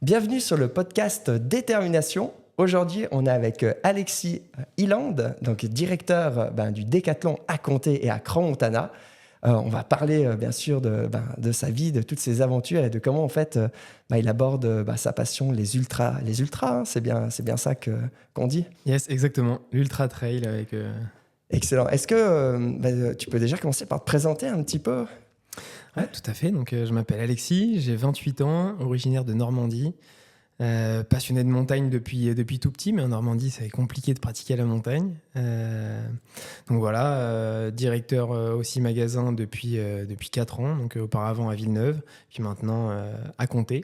Bienvenue sur le podcast Détermination. Aujourd'hui, on est avec Alexis Iland, donc directeur du Décathlon à Comté et à Crans-Montana. On va parler bien sûr de sa vie, de toutes ses aventures et de comment en fait il aborde sa passion, les ultras, hein, c'est bien ça qu'on dit. Yes, exactement, l'ultra trail avec. Excellent. Est-ce que tu peux déjà commencer par te présenter un petit peu? Ouais, tout à fait. Donc, je m'appelle Alexis, j'ai 28 ans, originaire de Normandie, passionné de montagne depuis tout petit, mais en Normandie, c'est compliqué de pratiquer la montagne. Donc voilà, directeur aussi magasin depuis 4 ans, donc auparavant à Villeneuve, puis maintenant à Comté.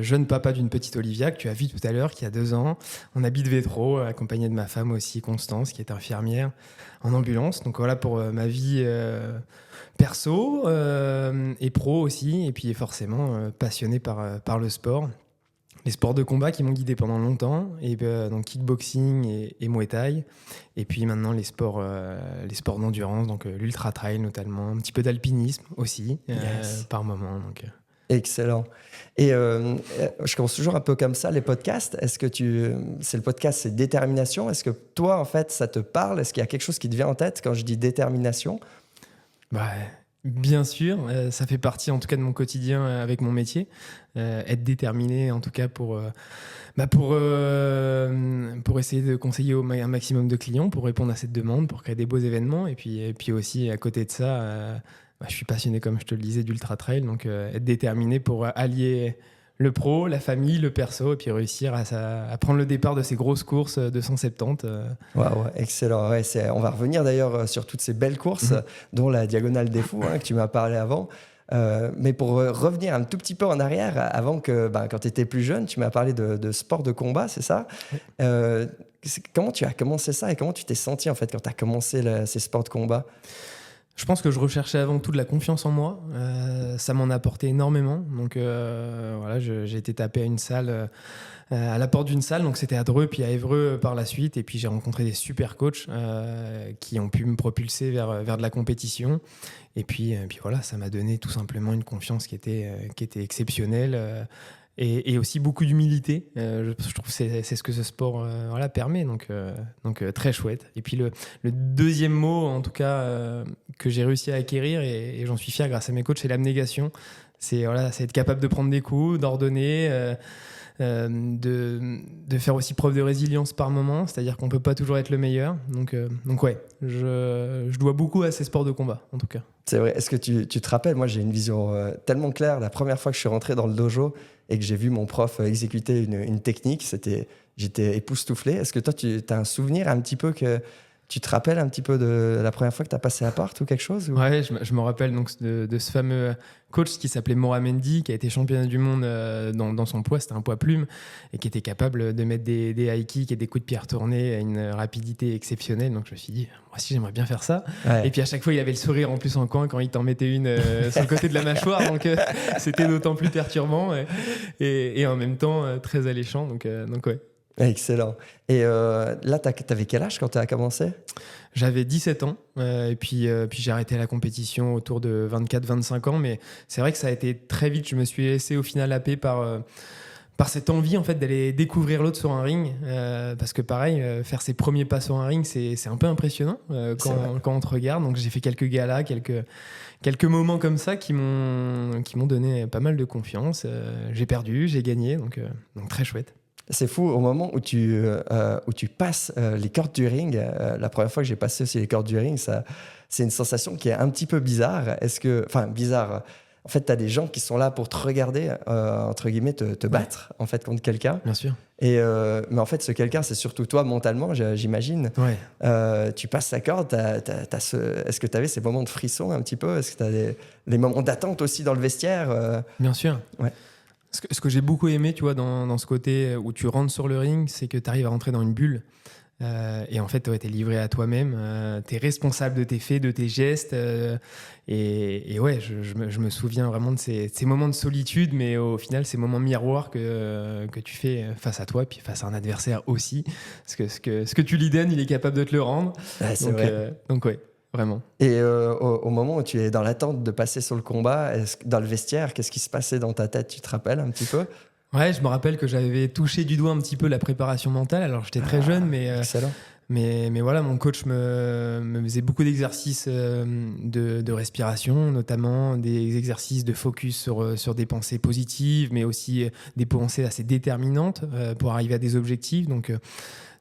Jeune papa d'une petite Olivia que tu as vu tout à l'heure, qui a 2 ans. On habite Vétro, accompagné de ma femme aussi, Constance, qui est infirmière en ambulance. Donc voilà pour ma vie perso et pro aussi. Et puis forcément passionné par le sport. Les sports de combat qui m'ont guidé pendant longtemps, et donc kickboxing et Muay Thai. Et puis maintenant les sports d'endurance, donc l'ultra trail notamment, un petit peu d'alpinisme aussi, par moment. Donc, Excellent. Et je commence toujours un peu comme ça, les podcasts. Est-ce que c'est le podcast, c'est détermination? Est-ce que toi, en fait, ça te parle? Est-ce qu'il y a quelque chose qui te vient en tête quand je dis détermination? Bien sûr, ça fait partie en tout cas de mon quotidien avec mon métier. Être déterminé en tout cas pour essayer de conseiller un maximum de clients, pour répondre à cette demande, pour créer des beaux événements. Et puis aussi, à côté de ça, je suis passionné, comme je te le disais, d'ultra trail, donc être déterminé pour allier le pro, la famille, le perso, et puis réussir à prendre le départ de ces grosses courses de 170. Ouais, excellent. Ouais, on va revenir d'ailleurs sur toutes ces belles courses, dont la Diagonale des Fous, que tu m'as parlé avant. Mais pour revenir un tout petit peu en arrière, avant que, quand tu étais plus jeune, tu m'as parlé de sport de combat, c'est ça? Comment tu as commencé ça et comment tu t'es senti en fait quand tu as commencé ces sports de combat? Je pense que je recherchais avant tout de la confiance en moi. Ça m'en a apporté énormément. Donc voilà, j'ai été tapé à une salle, à la porte d'une salle. Donc c'était à Dreux, puis à Évreux par la suite. Et puis j'ai rencontré des super coachs qui ont pu me propulser vers de la compétition. Et puis voilà, ça m'a donné tout simplement une confiance qui était exceptionnelle. Et aussi beaucoup d'humilité. Je trouve que c'est ce que ce sport permet, donc très chouette. Et puis le deuxième mot, en tout cas, que j'ai réussi à acquérir, et j'en suis fier grâce à mes coachs, c'est l'abnégation. C'est être capable de prendre des coups, d'ordonner, de faire aussi preuve de résilience par moment, c'est-à-dire qu'on peut pas toujours être le meilleur. Donc ouais, je dois beaucoup à ces sports de combat, en tout cas. C'est vrai. Est-ce que tu te rappelles, moi j'ai une vision tellement claire, la première fois que je suis rentré dans le dojo et que j'ai vu mon prof exécuter une technique, j'étais époustouflé. Est-ce que toi tu as un souvenir un petit peu que tu te rappelles un petit peu de la première fois que tu as passé la porte ou quelque chose ou... Ouais, je me rappelle donc de ce fameux coach qui s'appelait Maura Mendy, qui a été champion du monde dans son poids, c'était un poids plume, et qui était capable de mettre des high kicks et des coups de pied retournés à une rapidité exceptionnelle. Donc je me suis dit, moi aussi j'aimerais bien faire ça. Ouais. Et puis à chaque fois, il avait le sourire en plus en coin quand il t'en mettait une sur le côté de la mâchoire, donc c'était d'autant plus perturbant et en même temps très alléchant. Donc ouais. Excellent. Et là, t'avais quel âge quand tu as commencé? J'avais 17 ans et puis j'ai arrêté la compétition autour de 24-25 ans. Mais c'est vrai que ça a été très vite. Je me suis laissé au final happer par cette envie en fait, d'aller découvrir l'autre sur un ring. Parce que pareil, faire ses premiers pas sur un ring, c'est un peu impressionnant quand on te regarde. Donc j'ai fait quelques galas, quelques moments comme ça qui m'ont donné pas mal de confiance. J'ai perdu, j'ai gagné, donc très chouette. C'est fou, au moment où tu passes les cordes du ring, la première fois que j'ai passé aussi les cordes du ring, c'est une sensation qui est un petit peu bizarre. Bizarre. En fait, tu as des gens qui sont là pour te regarder, entre guillemets, te battre en fait, contre quelqu'un. Bien sûr. Mais en fait, ce quelqu'un, c'est surtout toi mentalement, j'imagine. Ouais. Tu passes sa corde, est-ce que tu avais ces moments de frisson un petit peu? Est-ce que tu as les moments d'attente aussi dans le vestiaire? Bien sûr. Ouais. Ce que j'ai beaucoup aimé, tu vois, dans ce côté où tu rentres sur le ring, c'est que tu arrives à rentrer dans une bulle. Et en fait, tu es livré à toi-même. Tu es responsable de tes faits, de tes gestes. Et ouais, je me souviens vraiment de ces moments de solitude, mais au final, ces moments miroirs que tu fais face à toi, puis face à un adversaire aussi. Parce que ce que tu lui donnes, il est capable de te le rendre. Ouais, c'est vrai. Donc ouais. vraiment. Et au moment où tu es dans l'attente de passer sur le combat, dans le vestiaire, qu'est-ce qui se passait dans ta tête? Tu te rappelles un petit peu? Ouais, je me rappelle que j'avais touché du doigt un petit peu la préparation mentale. Alors j'étais très jeune, Excellent. mais voilà, mon coach me faisait beaucoup d'exercices de respiration, notamment des exercices de focus sur des pensées positives, mais aussi des pensées assez déterminantes pour arriver à des objectifs. Donc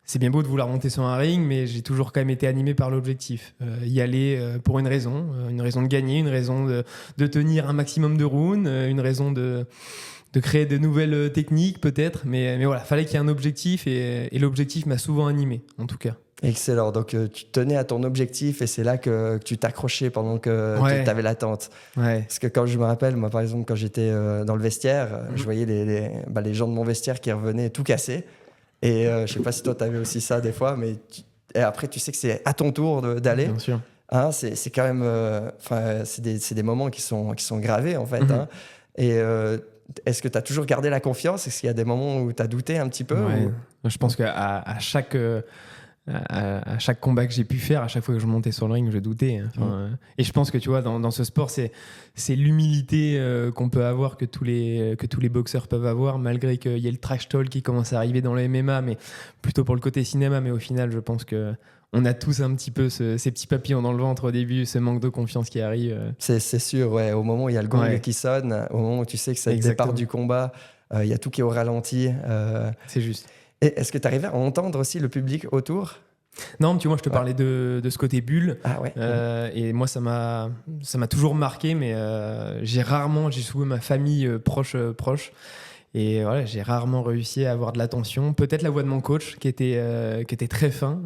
c'est bien beau de vouloir monter sur un ring, mais j'ai toujours quand même été animé par l'objectif. Y aller pour une raison de gagner, une raison de tenir un maximum de rounds, une raison de créer de nouvelles techniques peut-être, mais voilà, fallait qu'il y ait un objectif et l'objectif m'a souvent animé, en tout cas. Excellent. Donc, tu tenais à ton objectif et c'est là que tu t'accrochais pendant que Ouais. tu avais l'attente. Ouais. Parce que quand je me rappelle, moi, par exemple, quand j'étais dans le vestiaire, je voyais les gens de mon vestiaire qui revenaient tout cassés. Et je sais pas si toi, tu avais aussi ça des fois, mais et après, tu sais que c'est à ton tour d'aller. Bien sûr. Hein, c'est quand même... c'est des moments qui sont gravés, en fait. Hein. Et est-ce que tu as toujours gardé la confiance? Est-ce qu'il y a des moments où tu as douté un petit peu Ouais. ou... Je pense qu'à chaque... à chaque combat que j'ai pu faire, à chaque fois que je montais sur le ring, je doutais. Et je pense que tu vois, dans ce sport, c'est l'humilité qu'on peut avoir, que tous les boxeurs peuvent avoir, malgré qu'il y ait le trash talk qui commence à arriver dans le MMA, mais plutôt pour le côté cinéma. Mais au final, je pense que on a tous un petit peu ces petits papillons dans le ventre au début, ce manque de confiance qui arrive. C'est sûr, ouais. Au moment où il y a le gong qui sonne, au moment où tu sais que c'est le départ du combat, il y a tout qui est au ralenti. C'est juste. Et est-ce que tu arrivais à entendre aussi le public autour? Non, tu vois, je te parlais de ce côté bulle. Ah ouais. Et moi, ça m'a toujours marqué, mais j'ai souvent ma famille proche. Et voilà, j'ai rarement réussi à avoir de l'attention. Peut-être la voix de mon coach qui était très fin.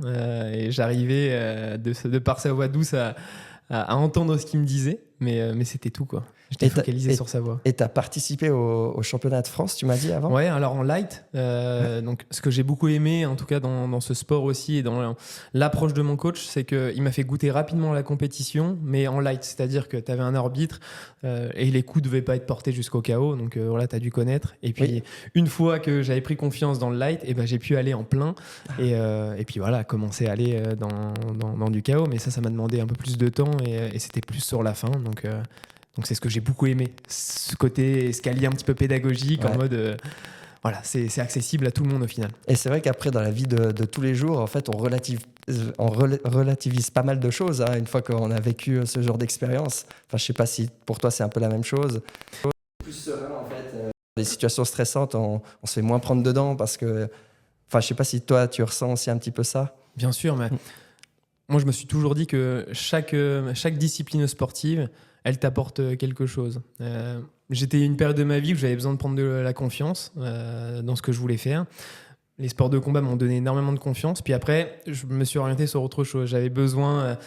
Et j'arrivais, de par sa voix douce, à entendre ce qu'il me disait. Mais c'était tout, quoi. J'étais focalisé sur sa voix. Et tu as participé au championnat de France, tu m'as dit avant? Ouais, alors en light. Donc, ce que j'ai beaucoup aimé, en tout cas dans ce sport aussi, et dans l'approche de mon coach, c'est qu'il m'a fait goûter rapidement la compétition, mais en light. C'est-à-dire que tu avais un arbitre et les coups ne devaient pas être portés jusqu'au KO. Donc voilà, tu as dû connaître. Et puis, une fois que j'avais pris confiance dans le light, j'ai pu aller en plein. Et puis voilà, commencer à aller dans du KO. Mais ça m'a demandé un peu plus de temps et c'était plus sur la fin. Donc c'est ce que j'ai beaucoup aimé, ce côté escalier un petit peu pédagogique, en mode voilà, c'est accessible à tout le monde au final. Et c'est vrai qu'après, dans la vie de tous les jours, en fait, on relativise pas mal de choses une fois qu'on a vécu ce genre d'expérience. Enfin, je sais pas si pour toi c'est un peu la même chose. Plus serein en fait. Les situations stressantes, on se fait moins prendre dedans parce que, enfin, je sais pas si toi tu ressens aussi un petit peu ça. Bien sûr, mais moi je me suis toujours dit que chaque discipline sportive, elle t'apporte quelque chose. J'étais une période de ma vie où j'avais besoin de prendre de la confiance dans ce que je voulais faire. Les sports de combat m'ont donné énormément de confiance. Puis après, je me suis orienté sur autre chose. J'avais besoin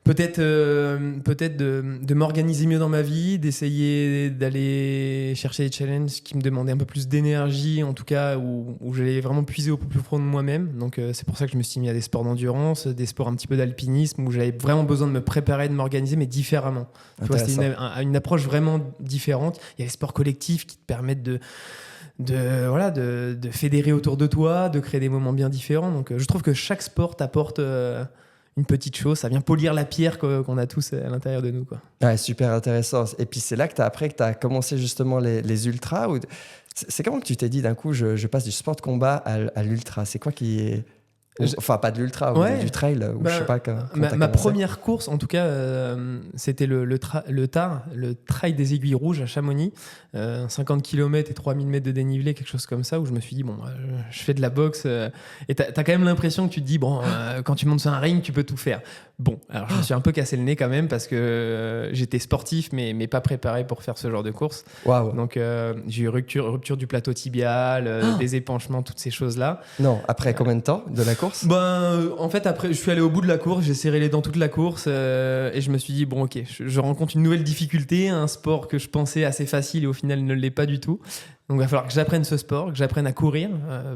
peut-être de m'organiser mieux dans ma vie, d'essayer d'aller chercher des challenges qui me demandaient un peu plus d'énergie, en tout cas où j'allais vraiment puiser au plus profond de moi-même. Donc c'est pour ça que je me suis mis à des sports d'endurance, des sports un petit peu d'alpinisme, où j'avais vraiment besoin de me préparer, de m'organiser, mais différemment. Tu vois, c'était une approche vraiment différente. Il y a les sports collectifs qui te permettent de fédérer autour de toi, de créer des moments bien différents. Donc je trouve que chaque sport t'apporte une petite chose, ça vient polir la pierre qu'on a tous à l'intérieur de nous, quoi. Ouais, super intéressant. Et puis c'est là que tu as commencé justement les ultras. C'est comment que tu t'es dit d'un coup, je passe du sport de combat à l'ultra? C'est quoi qui est... Enfin, pas de l'ultra, du trail, ou je sais pas comment ma première course, en tout cas, c'était le trail des Aiguilles Rouges à Chamonix, 50 km et 3000 mètres de dénivelé, quelque chose comme ça, où je me suis dit, bon, je fais de la boxe, et t'as quand même l'impression que tu te dis, bon, quand tu montes sur un ring, tu peux tout faire. Bon, alors je me suis un peu cassé le nez quand même, parce que j'étais sportif, mais pas préparé pour faire ce genre de course. Wow. Donc, j'ai eu rupture du plateau tibial, des épanchements, toutes ces choses-là. Non, après combien de temps de la course? En fait, après, je suis allé au bout de la course, j'ai serré les dents toute la course et je me suis dit, bon, ok, je rencontre une nouvelle difficulté, un sport que je pensais assez facile et au final ne l'est pas du tout. Donc, il va falloir que j'apprenne ce sport, que j'apprenne à courir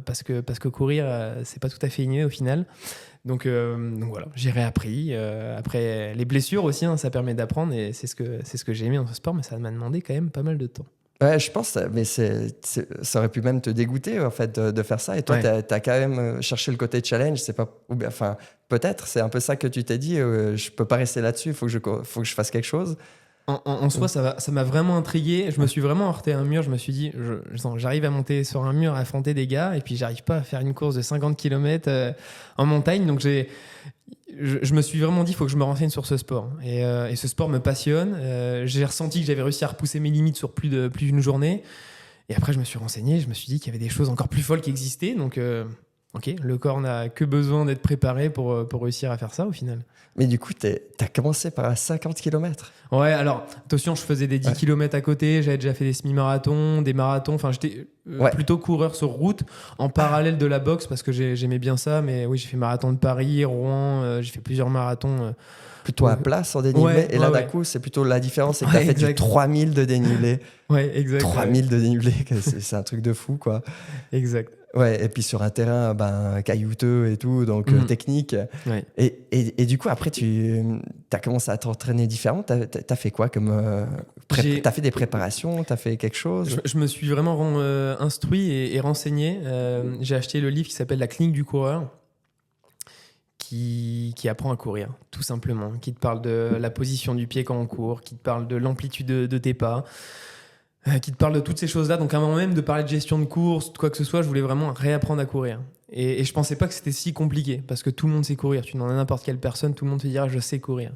parce que courir, c'est pas tout à fait inné au final. Donc voilà, j'ai réappris. Après, les blessures aussi, ça permet d'apprendre et c'est ce que j'ai aimé dans ce sport, mais ça m'a demandé quand même pas mal de temps. Ouais, je pense, mais ça aurait pu même te dégoûter en fait de faire ça. Et toi, Ouais. t'as quand même cherché le côté challenge. C'est pas, ou bien, enfin, peut-être, c'est un peu ça que tu t'es dit. Je peux pas rester là-dessus. Faut que je fasse quelque chose. En soi, ça m'a vraiment intrigué. Je me suis vraiment heurté à un mur. Je me suis dit, j'arrive à monter sur un mur, à affronter des gars, et puis j'arrive pas à faire une course de 50 km en montagne. Donc je me suis vraiment dit, il faut que je me renseigne sur ce sport. Et ce sport me passionne. J'ai ressenti que j'avais réussi à repousser mes limites sur plus d'une journée. Et après, je me suis renseigné. Je me suis dit qu'il y avait des choses encore plus folles qui existaient. Donc, ok, le corps n'a que besoin d'être préparé pour réussir à faire ça au final. Mais du coup, t'as commencé par 50 km. Ouais, alors attention, je faisais des 10 km à côté, j'avais déjà fait des semi-marathons, des marathons, enfin j'étais plutôt coureur sur route en parallèle de la boxe parce que j'aimais bien ça, mais oui, j'ai fait marathon de Paris, Rouen, j'ai fait plusieurs marathons. Plutôt à plat sans dénivelé. Ouais, Et là, ouais, d'un coup, c'est plutôt la différence, c'est que t'as fait exact. du 3000 de dénivelé. Ouais, exact. 3000 de dénivelé, c'est un truc de fou, quoi. Exact. Ouais, et puis sur un terrain caillouteux et tout, donc technique. Ouais. Et du coup, après, tu as commencé à t'entraîner différemment. T'as fait quoi comme t'as fait des préparations, t'as fait quelque chose? Je me suis vraiment instruit et renseigné. J'ai acheté le livre qui s'appelle La clinique du coureur, qui apprend à courir, tout simplement, qui te parle de la position du pied quand on court, qui te parle de l'amplitude de tes pas, qui te parle de toutes ces choses-là. Donc, avant même de parler de gestion de course, de quoi que ce soit, je voulais vraiment réapprendre à courir. Et je pensais pas que c'était si compliqué, parce que tout le monde sait courir. Tu demandes à n'importe quelle personne, tout le monde te dira « je sais courir ».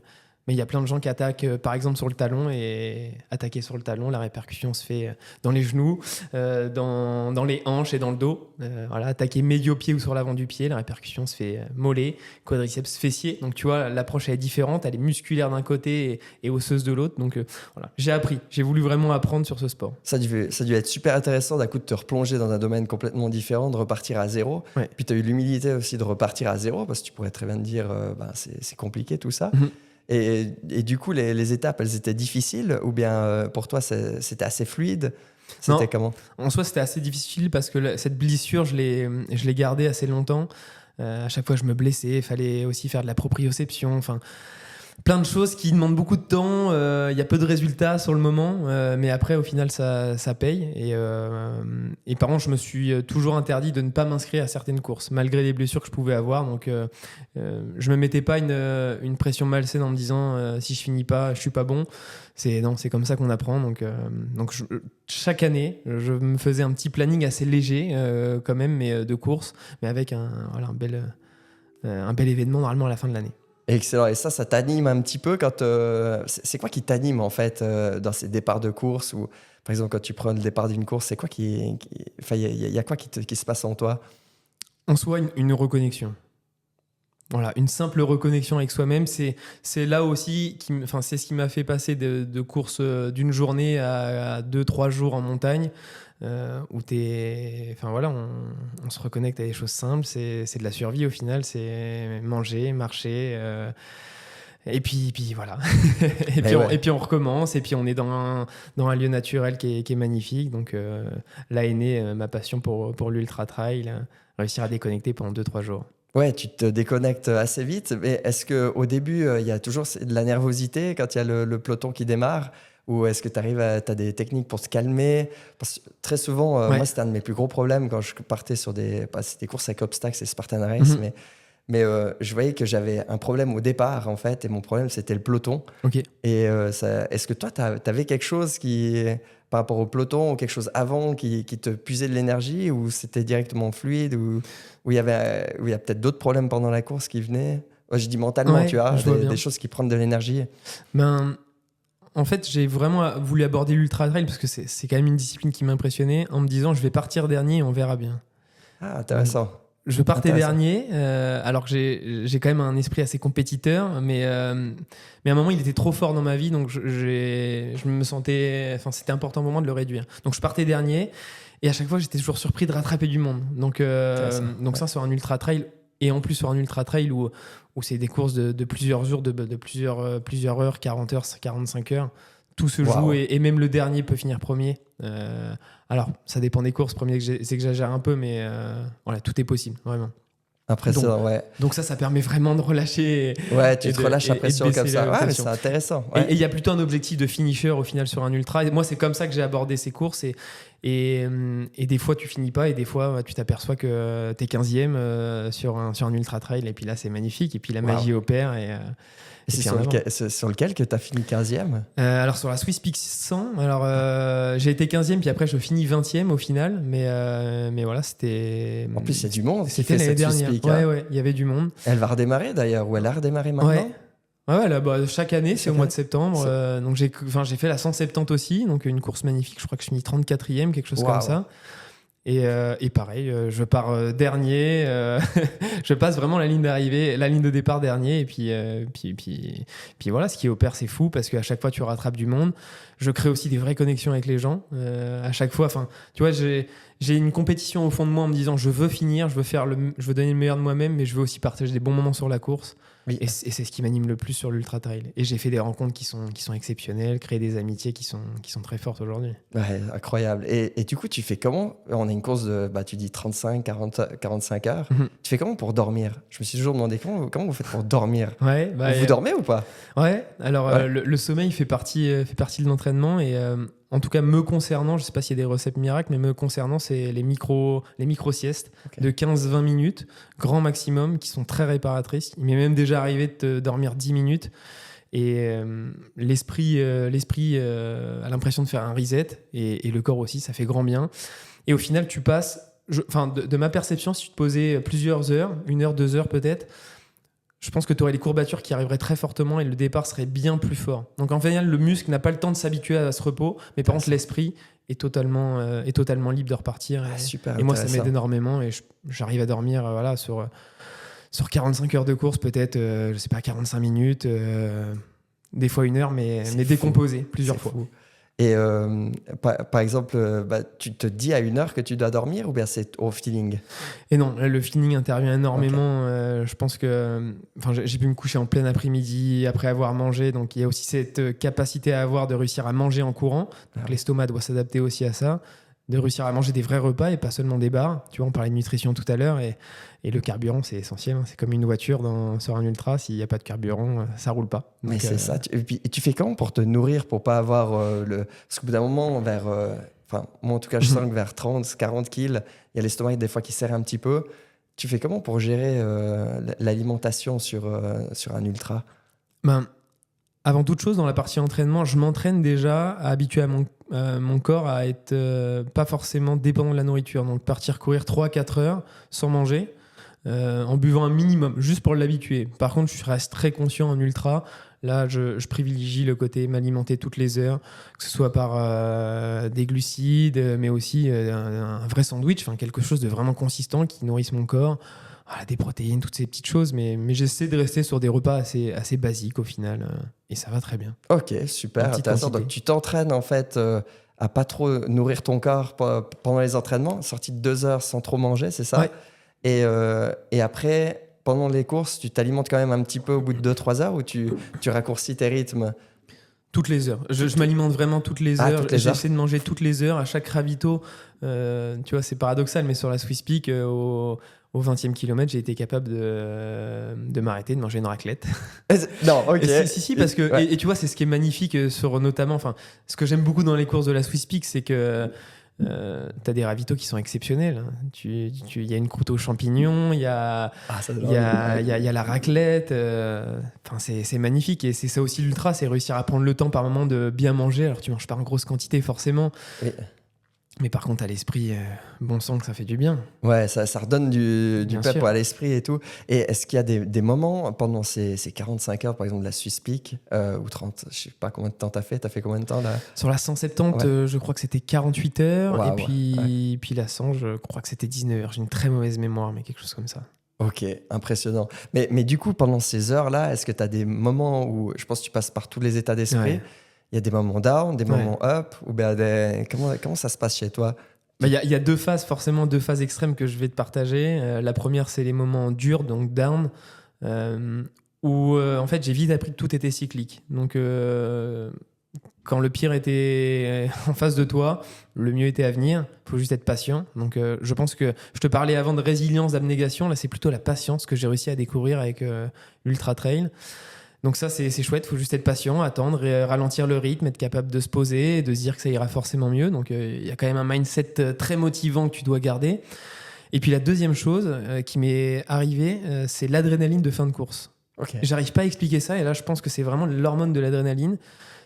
Mais il y a plein de gens qui attaquent, par exemple, sur le talon, et attaquer sur le talon, la répercussion se fait dans les genoux, dans les hanches et dans le dos. Voilà, attaquer médio-pied ou sur l'avant du pied, la répercussion se fait mollet, quadriceps, fessier. Donc tu vois, l'approche elle est différente, elle est musculaire d'un côté et osseuse de l'autre. Donc voilà, j'ai voulu vraiment apprendre sur ce sport. Ça a dû être super intéressant d'un coup de te replonger dans un domaine complètement différent, de repartir à zéro. Ouais. Puis tu as eu l'humilité aussi de repartir à zéro, parce que tu pourrais très bien te dire c'est compliqué tout ça. Mm-hmm. Et du coup, les étapes, elles étaient difficiles ou bien pour toi, c'était assez fluide? C'était comment? En soi, c'était assez difficile parce que cette blessure, je l'ai gardée assez longtemps. À chaque fois, je me blessais. Il fallait aussi faire de la proprioception. Enfin, plein de choses qui demandent beaucoup de temps. Il y a peu de résultats sur le moment. Mais après, au final, ça paye. Et par contre, je me suis toujours interdit de ne pas m'inscrire à certaines courses, malgré les blessures que je pouvais avoir. Donc, je me mettais pas une pression malsaine en me disant si je finis pas, je suis pas bon. C'est comme ça qu'on apprend. Donc chaque année, je me faisais un petit planning assez léger quand même, mais de course, mais avec un bel événement normalement à la fin de l'année. Excellent. Et ça t'anime un petit peu quand c'est quoi qui t'anime en fait dans ces départs de course, ou par exemple quand tu prends le départ d'une course, c'est quoi il y a quoi qui se passe en toi? En soi, une reconnexion. Voilà, une simple reconnexion avec soi-même, c'est là aussi, c'est ce qui m'a fait passer de course d'une journée à 2-3 jours en montagne, où on se reconnecte à des choses simples, c'est de la survie au final, c'est manger, marcher, et puis voilà. Et puis on recommence, et puis on est dans un lieu naturel qui est magnifique. Donc là est née ma passion pour l'ultra trail, réussir à déconnecter pendant 2-3 jours. Ouais, tu te déconnectes assez vite, mais est-ce qu'au début, il y a toujours de la nervosité quand il y a le peloton qui démarre, ou est-ce que tu as des techniques pour te calmer? Parce que très souvent, moi, c'était un de mes plus gros problèmes quand je partais sur des courses avec obstacles, c'est Spartan Race, mais je voyais que j'avais un problème au départ, en fait, et mon problème, c'était le peloton. Okay. Et est-ce que toi, tu avais quelque chose par rapport au peloton, ou quelque chose avant qui te puisait de l'énergie, ou c'était directement fluide, ou il y a peut-être d'autres problèmes pendant la course qui venaient? Je dis mentalement, tu as des choses qui prennent de l'énergie. En fait, j'ai vraiment voulu aborder l'ultra trail parce que c'est quand même une discipline qui m'impressionnait, en me disant je vais partir dernier et on verra bien. Ah, intéressant. Je partais dernier, alors que j'ai quand même un esprit assez compétiteur, mais à un moment il était trop fort dans ma vie, donc je me sentais, c'était important pour moi de le réduire. Donc je partais dernier, et à chaque fois j'étais toujours surpris de rattraper du monde. Donc ça sur un ultra trail, et en plus sur un ultra trail où c'est des courses de plusieurs jours, de plusieurs heures, 40 heures, 45 heures. Tout se joue, et même le dernier peut finir premier. Alors, ça dépend des courses. Premier, c'est que j'exagère un peu, mais voilà, tout est possible, vraiment. Impressionnant, ouais. Donc ça permet vraiment de relâcher. Ouais, tu te relâches la et de pression baisser comme ça. la Ouais, mais pression. c'est intéressant. Et Ouais. il y a plutôt un objectif de finisher au final sur un ultra. Et moi, c'est comme ça que j'ai abordé ces courses. Et des fois, tu finis pas. Et des fois, tu t'aperçois que t'es 15e sur un ultra trail. Et puis là, c'est magnifique. Et puis la magie opère. Et C'est puis sur, en avant. c'est sur lequel que tu as fini 15e? Alors sur la Swiss Peak 100, j'ai été 15e. Puis après, je finis 20e au final. Mais voilà, c'était. En plus, il y a du monde. qui C'était fait l'année cette Swiss dernière. Peak, hein. Ouais, il y avait du monde. Elle va redémarrer d'ailleurs, ou elle a redémarré maintenant? Ouais, là, chaque année, c'est au mois de année. septembre. Donc j'ai fait la 170 aussi, donc une course magnifique. Je crois que je finis 34e, quelque chose comme ça. Et pareil, je pars dernier. Je passe vraiment la ligne d'arrivée, la ligne de départ dernier. Et puis voilà, ce qui opère, c'est fou parce qu'à chaque fois, tu rattrapes du monde. Je crée aussi des vraies connexions avec les gens. À chaque fois, tu vois, j'ai une compétition au fond de moi en me disant je veux finir, je veux donner le meilleur de moi-même, mais je veux aussi partager des bons moments sur la course. Oui. Et c'est ce qui m'anime le plus sur l'ultra trail. Et j'ai fait des rencontres qui sont exceptionnelles, créé des amitiés qui sont très fortes aujourd'hui. Ouais, incroyable. Et du coup, tu fais comment? On a une course de, tu dis 35, 40, 45 heures. Mhm. Tu fais comment pour dormir? Je me suis toujours demandé comment vous faites pour dormir. Ouais, Vous dormez ou pas? Ouais, alors Ouais. le sommeil fait partie de l'entraînement et en tout cas me concernant, je sais pas s'il y a des recettes miracles, mais me concernant, c'est les micro siestes de 15-20 minutes, grand maximum, qui sont très réparatrices. Il m'est même déjà arrivé de dormir 10 minutes et l'esprit a l'impression de faire un reset et le corps aussi, ça fait grand bien. Et au final, tu passes, de ma perception, si tu te posais plusieurs heures, 1 heure, 2 heures peut-être, je pense que tu aurais les courbatures qui arriveraient très fortement et le départ serait bien plus fort. Donc en fait, le muscle n'a pas le temps de s'habituer à ce repos, mais par contre, l'esprit est totalement libre de repartir. Super Et moi, ça intéressant. m'aide énormément et j'arrive à dormir sur 45 heures de course, peut-être, je sais pas, 45 minutes, des fois 1 heure, mais décomposé plusieurs fois. Fou. Et par exemple, tu te dis à 1 heure que tu dois dormir ou bien c'est au feeling? Et non, là, le feeling intervient énormément. Je pense que j'ai pu me coucher en plein après-midi après avoir mangé. Donc il y a aussi cette capacité à avoir de réussir à manger en courant. Donc l'estomac doit s'adapter aussi à ça, de réussir à manger des vrais repas et pas seulement des bars. Tu vois, on parlait de nutrition tout à l'heure et le carburant, c'est essentiel. C'est comme une voiture sur un ultra. S'il n'y a pas de carburant, ça roule pas. Donc, mais c'est ça. Et tu fais comment pour te nourrir, pour pas avoir Parce qu'au bout d'un moment, moi en tout cas, je sens que vers 30, 40 kills, il y a l'estomac des fois qui serre un petit peu. Tu fais comment pour gérer l'alimentation sur un ultra? Avant toute chose, dans la partie entraînement, je m'entraîne déjà à habituer mon corps à être pas forcément dépendant de la nourriture. Donc partir courir 3-4 heures sans manger, en buvant un minimum, juste pour l'habituer. Par contre, je reste très conscient en ultra. Là, je privilégie le côté m'alimenter toutes les heures, que ce soit par des glucides, mais aussi un vrai sandwich, quelque chose de vraiment consistant qui nourrisse mon corps. Des protéines, toutes ces petites choses, mais j'essaie de rester sur des repas assez basiques au final, et ça va très bien. Ok, super intéressant. Donc tu t'entraînes en fait à pas trop nourrir ton corps pendant les entraînements, sorti de 2 heures sans trop manger, c'est ça? Ouais. Et après, pendant les courses, tu t'alimentes quand même un petit peu au bout de 2-3 heures ou tu raccourcis tes rythmes? Toutes les heures. Je m'alimente vraiment toutes les heures. Toutes les heures. J'essaie de manger toutes les heures, à chaque ravito. Tu vois, c'est paradoxal, mais sur la Swiss Peak, au 20e kilomètre, j'ai été capable de m'arrêter, de manger une raclette. Non, ok. Si, parce que... Ouais. Et tu vois, c'est ce qui est magnifique notamment... Ce que j'aime beaucoup dans les courses de la Swiss Peak, c'est que t'as des ravitaux qui sont exceptionnels. Il y a une croûte aux champignons, il y a la raclette. C'est magnifique. Et c'est ça aussi l'ultra, c'est réussir à prendre le temps par moment de bien manger. Alors tu manges pas en grosse quantité forcément. Oui. Mais par contre, à l'esprit, bon sang que ça fait du bien. Ouais, ça redonne du Bien pep sûr. à l'esprit et tout. Et est-ce qu'il y a des moments pendant ces 45 heures, par exemple, de la Swiss Peak, ou 30, je sais pas combien de temps t'as fait? T'as fait combien de temps là? Sur la 170, Ouais. Je crois que c'était 48 heures. Wow, et puis la 100, je crois que c'était 19 heures. J'ai une très mauvaise mémoire, mais quelque chose comme ça. Ok, impressionnant. Mais du coup, pendant ces heures-là, est-ce que tu as des moments où, je pense que tu passes par tous les états d'esprit, Ouais. il y a des moments down, des moments up, ou bien comment ça se passe chez toi? Il y a 2 phases, forcément 2 phases extrêmes que je vais te partager. La première, c'est les moments durs, donc down, où en fait j'ai vite appris que tout était cyclique. Donc quand le pire était en face de toi, le mieux était à venir. Il faut juste être patient. Donc, je pense que je te parlais avant de résilience, d'abnégation. Là, c'est plutôt la patience que j'ai réussi à découvrir avec l'Ultra Trail. Donc ça, c'est chouette. Il faut juste être patient, attendre, et ralentir le rythme, être capable de se poser et de se dire que ça ira forcément mieux. Donc, il y a quand même un mindset très motivant que tu dois garder. Et puis, la deuxième chose qui m'est arrivée, c'est l'adrénaline de fin de course. Ok. J'arrive pas à expliquer ça. Et là, je pense que c'est vraiment l'hormone de l'adrénaline.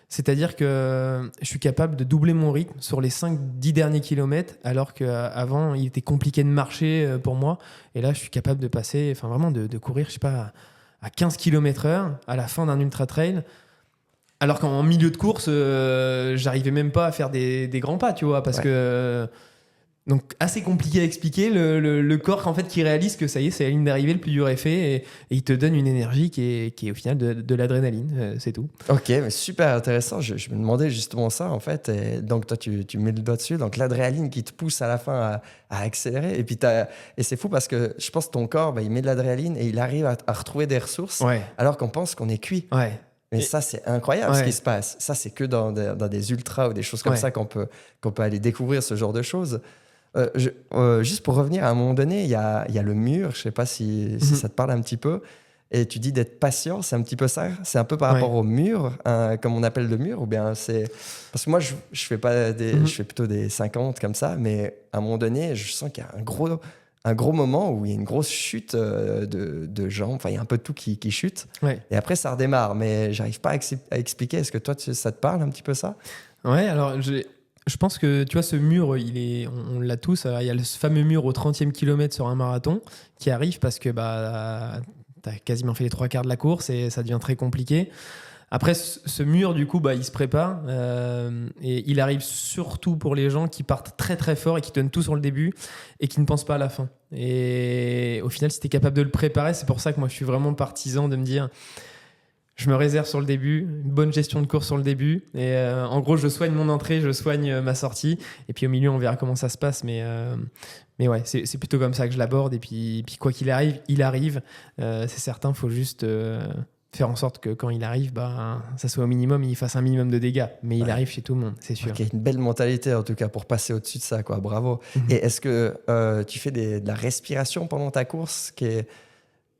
C'est-à-dire que je suis capable de doubler mon rythme sur les 5-10 derniers kilomètres, alors qu'avant, il était compliqué de marcher pour moi. Et là, je suis capable de passer, enfin vraiment de courir, je sais pas, à 15 km/h à la fin d'un ultra-trail. Alors qu'en milieu de course, j'arrivais même pas à faire des grands pas, tu vois, parce que... Donc, assez compliqué à expliquer, le corps en fait, qui réalise que ça y est, c'est la ligne d'arrivée, le plus dur est fait, et il te donne une énergie qui est au final de l'adrénaline, c'est tout. Ok, mais super intéressant. Je me demandais justement ça, en fait. Et donc, toi, tu mets le doigt dessus. Donc, l'adrénaline qui te pousse à la fin à accélérer. Et puis, et c'est fou parce que je pense que ton corps, il met de l'adrénaline et il arrive à retrouver des ressources Ouais. alors qu'on pense qu'on est cuit. Ouais. Mais ça, c'est incroyable ce qui se passe. Ça, c'est que dans des ultras ou des choses comme ça qu'on peut aller découvrir ce genre de choses. Juste pour revenir, à un moment donné, il y a le mur. Je ne sais pas si ça te parle un petit peu. Et tu dis d'être patient, c'est un petit peu ça. C'est un peu par rapport au mur, comme on appelle le mur, ou bien c'est... Parce que moi, je fais pas je fais plutôt des 50 comme ça, mais à un moment donné, je sens qu'il y a un gros moment où il y a une grosse chute de jambes. Enfin, il y a un peu de tout qui chute. Ouais. Et après, ça redémarre. Mais j'arrive pas à expliquer. Est-ce que toi, ça te parle un petit peu ça? Ouais, alors je pense que tu vois, ce mur, on l'a tous. Il y a ce fameux mur au 30e kilomètre sur un marathon qui arrive parce que tu as quasiment fait les 3/4 de la course et ça devient très compliqué. Après, ce mur, du coup, il se prépare et il arrive surtout pour les gens qui partent très très fort et qui donnent tout sur le début et qui ne pensent pas à la fin. Et au final, si tu es capable de le préparer, c'est pour ça que moi, je suis vraiment partisan de me dire... Je me réserve sur le début, une bonne gestion de course sur le début. Et en gros, je soigne mon entrée, je soigne ma sortie. Et puis au milieu, on verra comment ça se passe. Mais ouais, c'est plutôt comme ça que je l'aborde. Et puis quoi qu'il arrive, il arrive. C'est certain, il faut juste faire en sorte que quand il arrive, ça soit au minimum, il fasse un minimum de dégâts. Mais il arrive chez tout le monde, c'est sûr. Okay, une belle mentalité en tout cas pour passer au-dessus de ça, quoi. Bravo. Et est-ce que tu fais de la respiration pendant ta course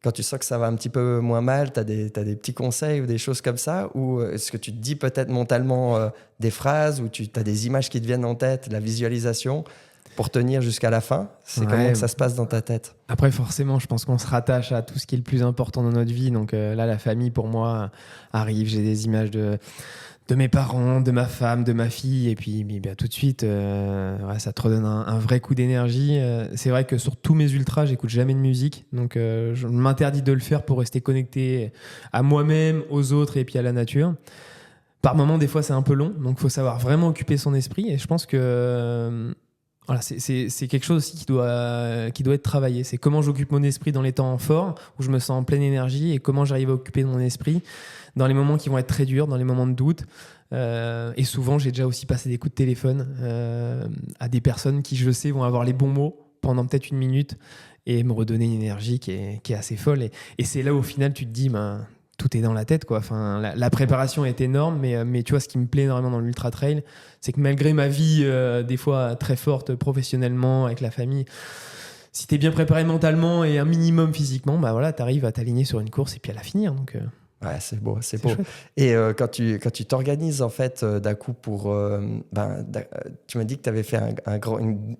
quand tu sens que ça va un petit peu moins mal, tu as des petits conseils ou des choses comme ça? Ou est-ce que tu te dis peut-être mentalement des phrases ou tu as des images qui te viennent en tête, la visualisation pour tenir jusqu'à la fin? C'est comment que ça se passe dans ta tête? Après, forcément, je pense qu'on se rattache à tout ce qui est le plus important dans notre vie. Donc là, la famille, pour moi, arrive. J'ai des images de mes parents, de ma femme, de ma fille, et puis tout de suite, ça te redonne un vrai coup d'énergie. C'est vrai que sur tous mes ultras, j'écoute jamais de musique, donc je m'interdis de le faire pour rester connecté à moi-même, aux autres et puis à la nature. Par moments, des fois, c'est un peu long, donc il faut savoir vraiment occuper son esprit, et je pense que c'est quelque chose aussi qui doit être travaillé. C'est comment j'occupe mon esprit dans les temps forts, où je me sens en pleine énergie, et comment j'arrive à occuper mon esprit dans les moments qui vont être très durs, dans les moments de doute. Et souvent, j'ai déjà aussi passé des coups de téléphone à des personnes qui, je sais, vont avoir les bons mots pendant peut-être 1 minute et me redonner une énergie qui est assez folle. Et c'est là où, au final, tu te dis, tout est dans la tête, quoi. Enfin, la préparation est énorme, mais tu vois, ce qui me plaît énormément dans l'Ultra Trail, c'est que malgré ma vie, des fois très forte professionnellement, avec la famille, si tu es bien préparé mentalement et un minimum physiquement, tu arrives à t'aligner sur une course et puis à la finir. Donc... Ouais, c'est beau, c'est beau. Chouette. Et quand tu t'organises en fait d'un coup pour... tu m'as dit que tu avais fait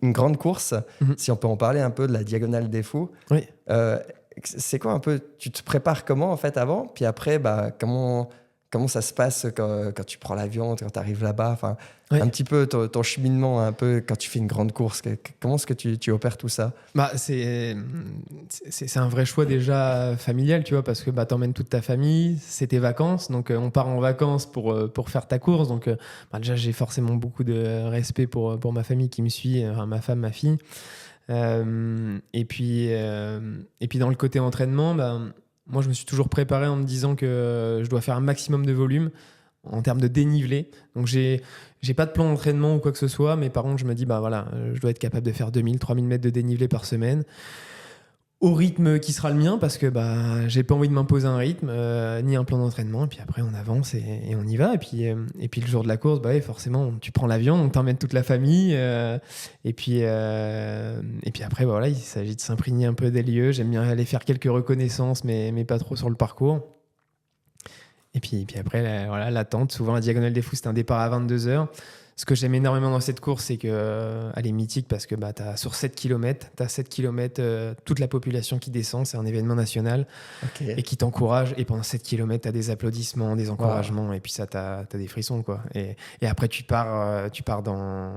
une grande course, si on peut en parler un peu de la Diagonale des Fous. Oui. C'est quoi un peu... Tu te prépares comment en fait avant? Puis après, comment ça se passe quand tu prends l'avion, quand tu arrives là-bas? Enfin, un petit peu ton cheminement, un peu quand tu fais une grande course. Comment est-ce que tu opères tout ça? C'est un vrai choix déjà familial, tu vois, parce que t'emmènes toute ta famille, c'est tes vacances, donc on part en vacances pour faire ta course. Donc déjà, j'ai forcément beaucoup de respect pour ma famille qui me suit, ma femme, ma fille. Et puis dans le côté entraînement, moi, je me suis toujours préparé en me disant que je dois faire un maximum de volume en termes de dénivelé. Donc, j'ai pas de plan d'entraînement ou quoi que ce soit, mais par contre, je me dis, je dois être capable de faire 2000, 3000 mètres de dénivelé par semaine. au rythme qui sera le mien parce que j'ai pas envie de m'imposer un rythme ni un plan d'entraînement, et puis après on avance et on y va, et puis le jour de la course forcément tu prends l'avion, donc t'emmènes toute la famille, et puis après voilà, il s'agit de s'imprégner un peu des lieux. J'aime bien aller faire quelques reconnaissances mais pas trop sur le parcours, et puis après voilà, l'attente. Souvent la Diagonale des Fous, c'est un départ à 22h. Ce que j'aime énormément dans cette course, c'est qu'elle est mythique parce que sur 7 km, tu as 7 km toute la population qui descend. C'est un événement national et qui t'encourage. Et pendant 7 km, tu as des applaudissements, des encouragements. Wow. Et puis ça, tu as des frissons, quoi. Et après, tu pars dans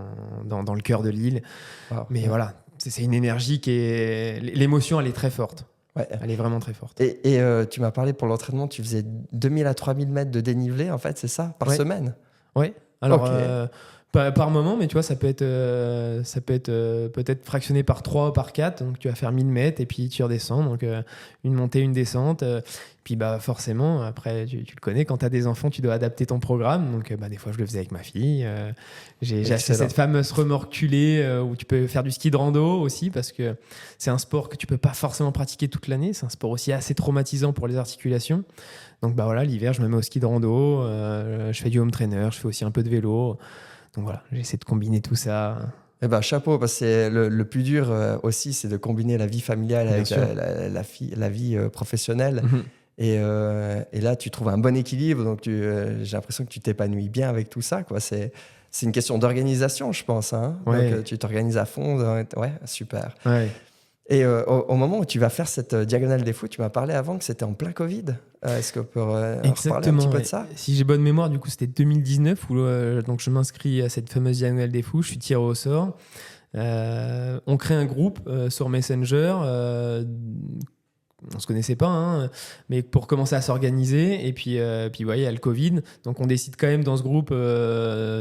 le cœur de l'île. Wow. Mais voilà, c'est une énergie qui est... L'émotion, elle est très forte. Ouais. Elle est vraiment très forte. Et tu m'as parlé pour l'entraînement, tu faisais 2000 à 3000 mètres de dénivelé, en fait, c'est ça, par semaine? Oui. Alors, par moment, mais tu vois, ça peut être peut-être fractionné par 3 ou par 4. Donc, tu vas faire 1000 mètres et puis tu redescends. Donc, une montée, une descente. Puis, forcément, après, tu le connais, quand tu as des enfants, tu dois adapter ton programme. Donc, des fois, je le faisais avec ma fille. J'ai acheté cette fameuse remorque culée où tu peux faire du ski de rando aussi, parce que c'est un sport que tu peux pas forcément pratiquer toute l'année. C'est un sport aussi assez traumatisant pour les articulations. Donc voilà, l'hiver, je me mets au ski de rando, je fais du home trainer, je fais aussi un peu de vélo. Donc voilà, j'essaie de combiner tout ça. Chapeau, parce que le plus dur aussi, c'est de combiner la vie familiale avec la vie professionnelle. Mm-hmm. Et là, tu trouves un bon équilibre. Donc j'ai l'impression que tu t'épanouis bien avec tout ça, quoi. C'est une question d'organisation, je pense. Hein. Ouais. Donc tu t'organises à fond. Ouais, super. Ouais. Et au moment où tu vas faire cette Diagonale des Fous, tu m'as parlé avant que c'était en plein Covid. Est-ce qu'on peut reparler un petit peu de ça? Si j'ai bonne mémoire, du coup, c'était 2019 où donc je m'inscris à cette fameuse Diagonale des Fous. Je suis tiré au sort. On crée un groupe sur Messenger. On se connaissait pas, hein, mais pour commencer à s'organiser. Et puis ouais, il y a le Covid. Donc, on décide quand même dans ce groupe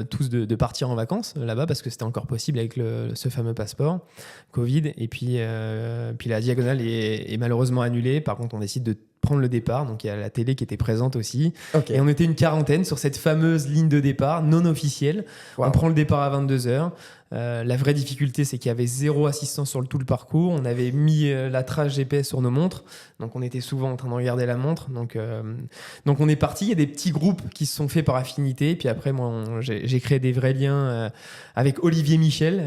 tous de partir en vacances là-bas, parce que c'était encore possible avec ce fameux passeport Covid. Et puis la Diagonale est malheureusement annulée. Par contre, on décide de prendre le départ. Donc, il y a la télé qui était présente aussi. Okay. Et on était une quarantaine sur cette fameuse ligne de départ non officielle. Wow. On prend le départ à 22h. La vraie difficulté, c'est qu'il y avait 0 assistance sur tout le parcours. On avait mis la trace GPS sur nos montres, donc on était souvent en train de regarder la montre. Donc on est parti. Il y a des petits groupes qui se sont faits par affinité. Puis après, moi, j'ai créé des vrais liens avec Olivier Michel,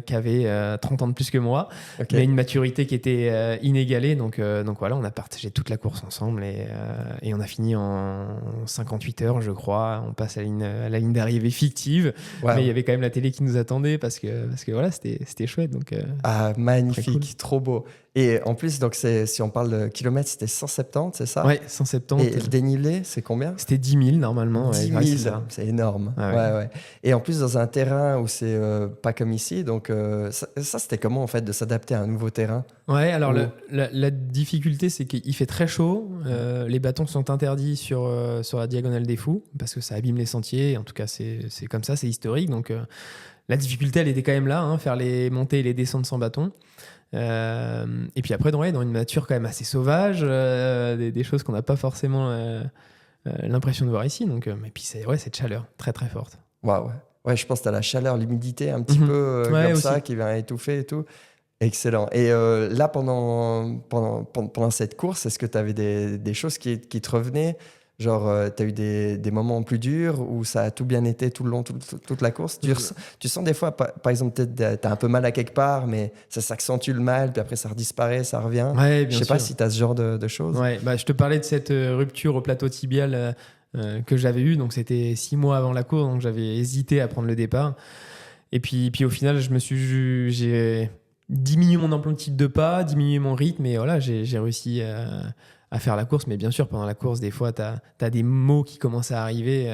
qui avait 30 ans de plus que moi, okay. Mais une maturité qui était inégalée. Donc voilà, on a partagé toute la course ensemble et on a fini en 58 heures, je crois. On passe à la ligne d'arrivée fictive, wow. Mais il y avait quand même la télé qui nous attendait. Parce que voilà, c'était chouette. Donc, magnifique, cool. Trop beau. Et en plus, donc si on parle de kilomètres, c'était 170, c'est ça? Oui, 170. Et le dénivelé, c'est combien? C'était 10 000 normalement. 10 000, c'est énorme. Ah, ouais. Et en plus, dans un terrain où c'est pas comme ici, donc ça c'était comment en fait de s'adapter à un nouveau terrain? Ouais, alors la difficulté, c'est qu'il fait très chaud. Les bâtons sont interdits sur la Diagonale des Fous parce que ça abîme les sentiers. En tout cas, c'est comme ça, c'est historique. Donc, la difficulté, elle était quand même là, hein, faire les montées et les descentes sans bâton. Et puis après, dans une nature quand même assez sauvage, des choses qu'on n'a pas forcément l'impression de voir ici. Donc, mais puis cette chaleur très très forte. Waouh. Ouais, je pense que tu as la chaleur, l'humidité un petit peu comme aussi. Ça qui vient étouffer et tout. Excellent. Et là, pendant cette course, est-ce que tu avais des choses qui te revenaient? Genre, tu as eu des moments plus durs où ça a tout bien été tout le long, toute la course. Tu sens des fois, par exemple, peut-être tu as un peu mal à quelque part, mais ça s'accentue le mal, puis après ça redisparaît, ça revient. Ouais, je sais pas si tu as ce genre de choses. Ouais, je te parlais de cette rupture au plateau tibial que j'avais eue. Donc, c'était 6 mois avant la course, donc j'avais hésité à prendre le départ. Et puis au final, j'ai diminué mon amplitude de pas, diminué mon rythme, et voilà, j'ai réussi à faire la course. Mais bien sûr, pendant la course, des fois, t'as des mots qui commencent à arriver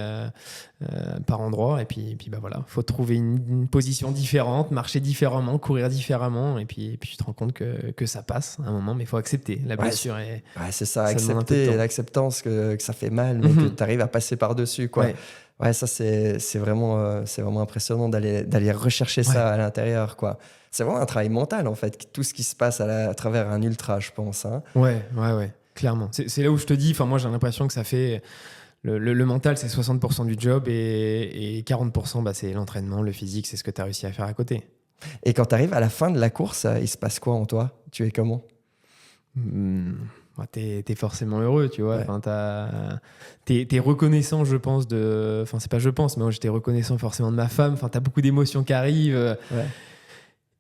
par endroits. Et puis voilà, faut trouver une position différente, marcher différemment, courir différemment. Et puis tu te rends compte que ça passe à un moment, mais il faut accepter. La blessure est... Ouais, c'est ça, accepter l'acceptance que ça fait mal, mais que tu arrives à passer par-dessus, quoi. Ouais, ça, c'est vraiment impressionnant d'aller rechercher ça à l'intérieur, quoi. C'est vraiment un travail mental, en fait, tout ce qui se passe à travers un ultra, je pense. Hein. Ouais, clairement. C'est là où je te dis, moi, j'ai l'impression que ça fait... Le mental, c'est 60% du job et 40%, c'est l'entraînement, le physique, c'est ce que tu as réussi à faire à côté. Et quand tu arrives à la fin de la course, il se passe quoi en toi? Tu es comment? Bah, t'es forcément heureux, tu vois. Ouais. Enfin, t'es reconnaissant, je pense, enfin, c'est pas je pense, mais moi, j'étais reconnaissant forcément de ma femme. Enfin, t'as beaucoup d'émotions qui arrivent. Ouais.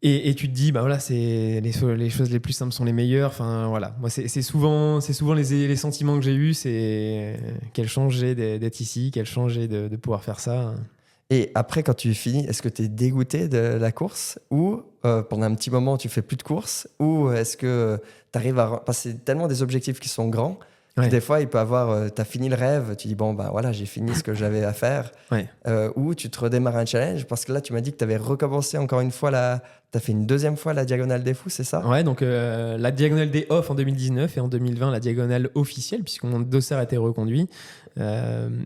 Et tu te dis, bah voilà, c'est les choses les plus simples sont les meilleures. Enfin, voilà. Moi, c'est souvent les sentiments que j'ai eus, c'est quel changé d'être ici, quel changé de pouvoir faire ça. Et après, quand tu finis, est-ce que tu es dégoûté de la course ou pendant un petit moment, tu fais plus de course ou est-ce que tu arrives à passer tellement des objectifs qui sont grands que Ouais. des fois, il peut avoir, tu as fini le rêve, tu dis, bon, bah voilà, j'ai fini ce que j'avais à faire. Ouais. Ou tu te redémarres un challenge parce que là, tu m'as dit que tu avais recommencé encore une fois, tu as fait une deuxième fois la Diagonale des Fous, c'est ça? Ouais, donc la diagonale des off en 2019 et en 2020, la diagonale officielle, puisque mon dossard a été reconduit.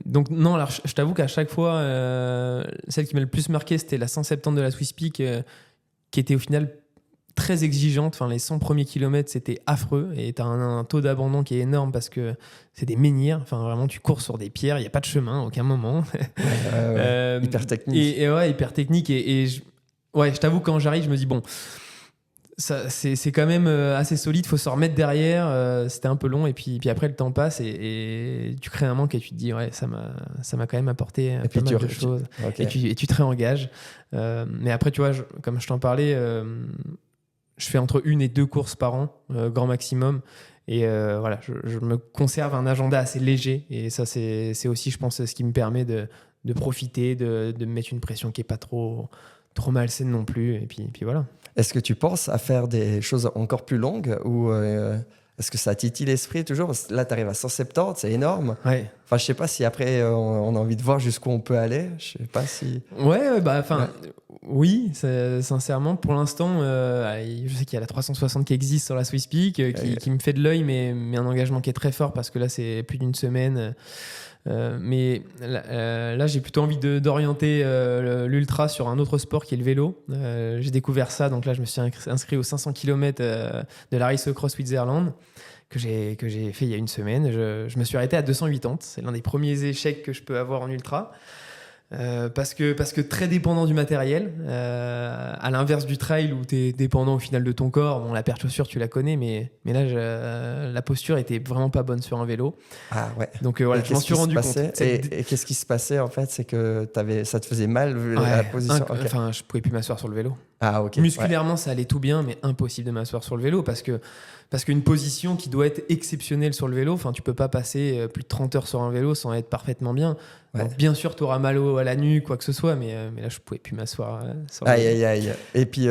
Donc, non, alors je t'avoue qu'à chaque fois, celle qui m'a le plus marqué, c'était la 170 de la Swiss Peak, qui était au final très exigeante. Enfin, les 100 premiers kilomètres, c'était affreux. Et tu as un taux d'abandon qui est énorme parce que c'est des menhirs. Enfin, vraiment, tu cours sur des pierres, il n'y a pas de chemin à aucun moment. Ouais. Hyper technique. Et ouais, hyper technique. Ouais, je t'avoue, quand j'arrive, je me dis, bon, c'est quand même assez solide, faut se remettre derrière. C'était un peu long, et puis après, le temps passe et tu crées un manque et tu te dis, ouais, ça m'a quand même apporté pas mal de choses. Okay. Et tu te réengages. Mais après, tu vois, comme je t'en parlais, je fais entre 1 et 2 courses par an, grand maximum. Et voilà, je me conserve un agenda assez léger. Et ça, c'est aussi, je pense, ce qui me permet de profiter, de me mettre une pression qui n'est pas trop malsaine non plus. Et puis voilà. Est-ce que tu penses à faire des choses encore plus longues ou est-ce que ça titille l'esprit toujours? Parce que là, tu arrives à 170, c'est énorme. Ouais. Enfin, je sais pas si après, on a envie de voir jusqu'où on peut aller. Je sais pas si... Ouais, bah, enfin, oui, sincèrement, pour l'instant, je sais qu'il y a la 360 qui existe sur la Swiss Peak, qui me fait de l'œil, mais un engagement qui est très fort parce que là, c'est plus d'une semaine. Mais là, j'ai plutôt envie d'orienter l'ultra sur un autre sport qui est le vélo. J'ai découvert ça, donc là, je me suis inscrit aux 500 km de la Race Across Switzerland que j'ai fait il y a une semaine. Je me suis arrêté à 280. C'est l'un des premiers échecs que je peux avoir en ultra. Parce que très dépendant du matériel, à l'inverse du trail où tu es dépendant au final de ton corps. Bon, la paire de chaussures, tu la connais, mais là, la posture était vraiment pas bonne sur un vélo. Ah ouais. Donc voilà, je m'en suis rendu compte. Et qu'est-ce qui se passait en fait? C'est que ça te faisait mal la position? Okay. Enfin, je pouvais plus m'asseoir sur le vélo. Ah ok. Musculairement, ça allait tout bien, mais impossible de m'asseoir sur le vélo parce qu'une position qui doit être exceptionnelle sur le vélo, enfin, tu peux pas passer plus de 30 heures sur un vélo sans être parfaitement bien. Ouais. Donc, bien sûr, tu auras mal à la nuque, quoi que ce soit, mais là, je pouvais plus m'asseoir sur le vélo. Aïe. Et puis,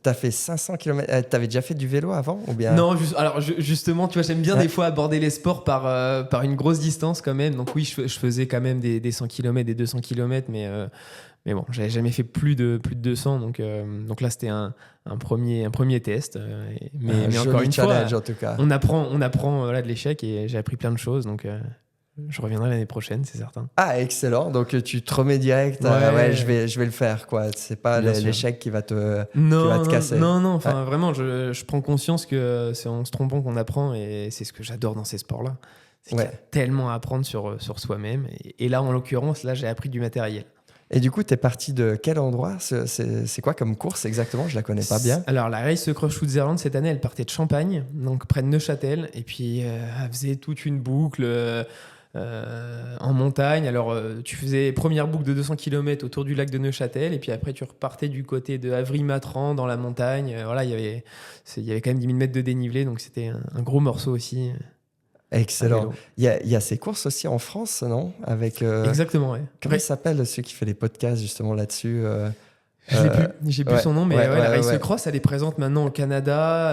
t'as fait 500 km. T'avais déjà fait du vélo avant ou bien... Non, alors justement, tu vois, j'aime bien des fois aborder les sports par une grosse distance quand même. Donc oui, je faisais quand même des 100 km, des 200 km, mais bon, j'avais jamais fait plus de 200. Donc là, c'était un premier test. Mais encore une fois, en tout cas. on apprend de l'échec et j'ai appris plein de choses. Donc je reviendrai l'année prochaine, c'est certain. Ah, excellent. Donc tu te remets direct. Je vais le faire, quoi. C'est pas l'échec qui va te casser. Non. Enfin, vraiment, je prends conscience que c'est en se trompant qu'on apprend et c'est ce que j'adore dans ces sports-là. C'est qu'il y a tellement à apprendre sur soi-même. Et là, en l'occurrence, j'ai appris du matériel. Et du coup, tu es parti de quel endroit? C'est quoi comme course exactement? Je la connais pas bien. Alors, la Race Across Switzerland, cette année, elle partait de Champagne, donc près de Neuchâtel. Et puis, elle faisait toute une boucle en montagne. Alors, tu faisais première boucle de 200 km autour du lac de Neuchâtel. Et puis après, tu repartais du côté de Avry-Matran dans la montagne. Voilà, il y avait quand même 10 000 mètres de dénivelé. Donc, c'était un gros morceau aussi. Excellent. Il y a ces courses aussi en France, non? Avec, exactement, ouais. Comment il s'appelle celui qui fait les podcasts justement là-dessus? J'ai plus son nom, mais la Race Across, elle est présente maintenant au Canada,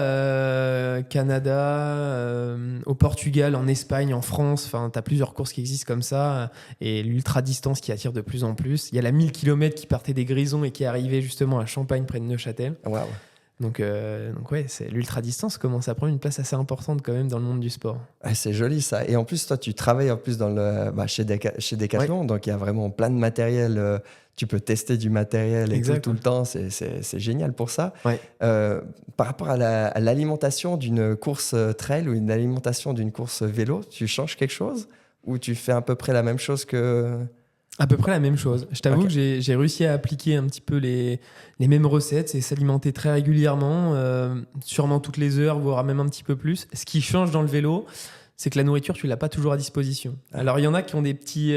au Portugal, en Espagne, en France. Enfin, tu as plusieurs courses qui existent comme ça. Et l'ultra-distance qui attire de plus en plus. Il y a la 1000 km qui partait des Grisons et qui arrivait justement à Champagne, près de Neuchâtel. Wow. Donc ouais, l'ultra-distance commence à prendre une place assez importante quand même dans le monde du sport. C'est joli ça. Et en plus, toi, tu travailles en plus chez Decathlon, donc il y a vraiment plein de matériel. Tu peux tester du matériel et tout le temps. C'est génial pour ça. Ouais. Par rapport à l'alimentation d'une course trail ou une alimentation d'une course vélo, tu changes quelque chose ou tu fais à peu près la même chose que... À peu près la même chose. Je t'avoue que j'ai réussi à appliquer un petit peu les mêmes recettes, c'est s'alimenter très régulièrement, sûrement toutes les heures, voire même un petit peu plus. Ce qui change dans le vélo, c'est que la nourriture, tu l'as pas toujours à disposition. Alors, il y en a qui ont des petits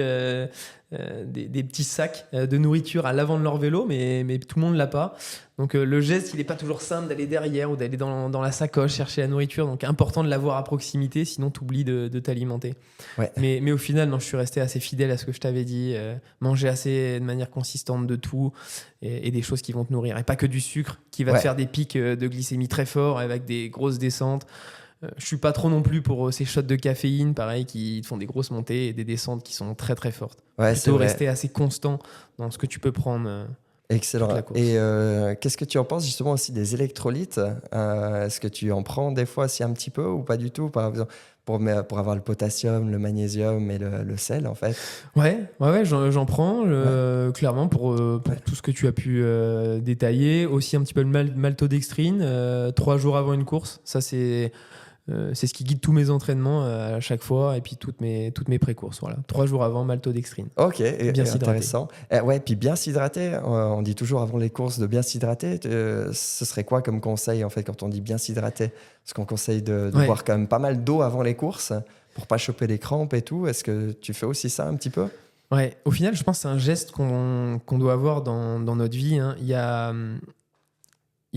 sacs de nourriture à l'avant de leur vélo, mais tout le monde l'a pas. Donc, le geste, il est pas toujours simple d'aller derrière ou d'aller dans la sacoche chercher la nourriture. Donc, important de l'avoir à proximité, sinon tu oublies de t'alimenter. Ouais. Mais au final, non, je suis resté assez fidèle à ce que je t'avais dit. Manger assez de manière consistante de tout et des choses qui vont te nourrir. Et pas que du sucre qui va te faire des pics de glycémie très forts avec des grosses descentes. Je suis pas trop non plus pour ces shots de caféine, pareil, qui te font des grosses montées et des descentes qui sont très très fortes. Plutôt rester assez constant dans ce que tu peux prendre. Excellent. Et qu'est-ce que tu en penses justement aussi des électrolytes? Est-ce que tu en prends des fois aussi un petit peu ou pas du tout, par exemple, pour avoir le potassium, le magnésium et le sel en fait? Ouais, j'en prends clairement pour tout ce que tu as pu détailler. Aussi un petit peu de maltodextrine 3 jours avant une course. Ça, c'est ce qui guide tous mes entraînements à chaque fois et puis toutes mes pré-courses. Voilà. 3 jours avant, maltodextrine. Ok, bien intéressant. Puis bien s'hydrater, on dit toujours avant les courses de bien s'hydrater. Ce serait quoi comme conseil en fait quand on dit bien s'hydrater? Parce qu'on conseille de boire quand même pas mal d'eau avant les courses pour pas choper les crampes et tout. Est-ce que tu fais aussi ça un petit peu? Ouais, au final, je pense que c'est un geste qu'on doit avoir dans notre vie. Hein. Il y a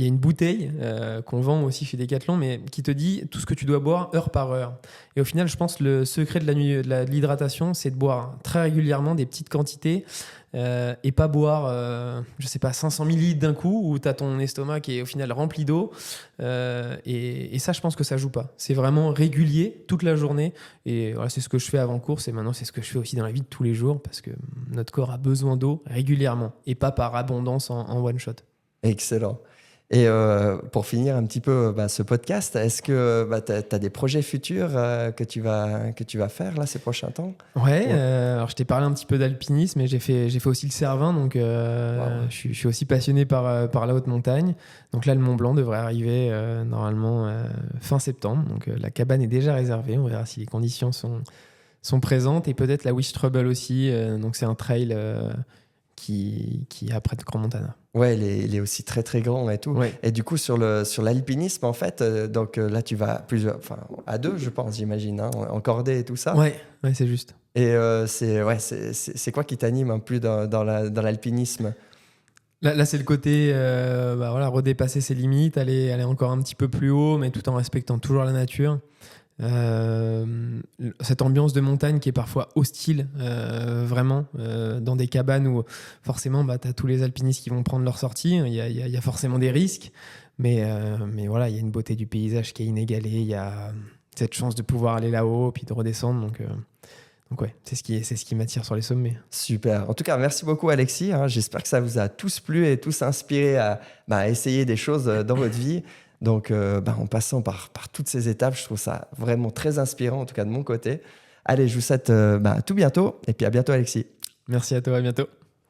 une bouteille qu'on vend aussi chez Decathlon, mais qui te dit tout ce que tu dois boire heure par heure. Et au final, je pense que le secret de l'hydratation, c'est de boire très régulièrement des petites quantités et pas boire, 500 millilitres d'un coup où tu as ton estomac qui est au final rempli d'eau. Et ça, je pense que ça joue pas. C'est vraiment régulier toute la journée. Et voilà, c'est ce que je fais avant course et maintenant, c'est ce que je fais aussi dans la vie de tous les jours parce que notre corps a besoin d'eau régulièrement et pas par abondance en one shot. Excellent. Et pour finir un petit peu ce podcast, est-ce que tu as des projets futurs que tu vas faire là, ces prochains temps? Ouais. Alors je t'ai parlé un petit peu d'alpinisme, mais j'ai fait aussi le Cervin, donc je suis aussi passionné par la haute montagne. Donc là, le Mont Blanc devrait arriver normalement fin septembre. Donc la cabane est déjà réservée. On verra si les conditions sont présentes et peut-être la Wish Trouble aussi. Donc c'est un trail qui est près de Grand Montana. Ouais, il est aussi très très grand et tout. Ouais. Et du coup, sur l'alpinisme, en fait, là, tu vas à deux, je pense, j'imagine, hein, en cordée et tout ça. Ouais, c'est juste. Et c'est quoi qui t'anime un peu dans l'alpinisme? Là, c'est le côté redépasser ses limites, aller encore un petit peu plus haut, mais tout en respectant toujours la nature. Cette ambiance de montagne qui est parfois hostile, vraiment, dans des cabanes où forcément tu as tous les alpinistes qui vont prendre leur sortie, il y a forcément des risques, mais voilà, il y a une beauté du paysage qui est inégalée, il y a cette chance de pouvoir aller là-haut puis de redescendre, donc ouais, c'est ce qui m'attire sur les sommets. Super. En tout cas, merci beaucoup Alexis, hein. J'espère que ça vous a tous plu et tous inspiré à essayer des choses dans votre vie. Donc, en passant par toutes ces étapes, je trouve ça vraiment très inspirant, en tout cas de mon côté. Allez, je vous souhaite à tout bientôt et puis à bientôt Alexis. Merci à toi, à bientôt.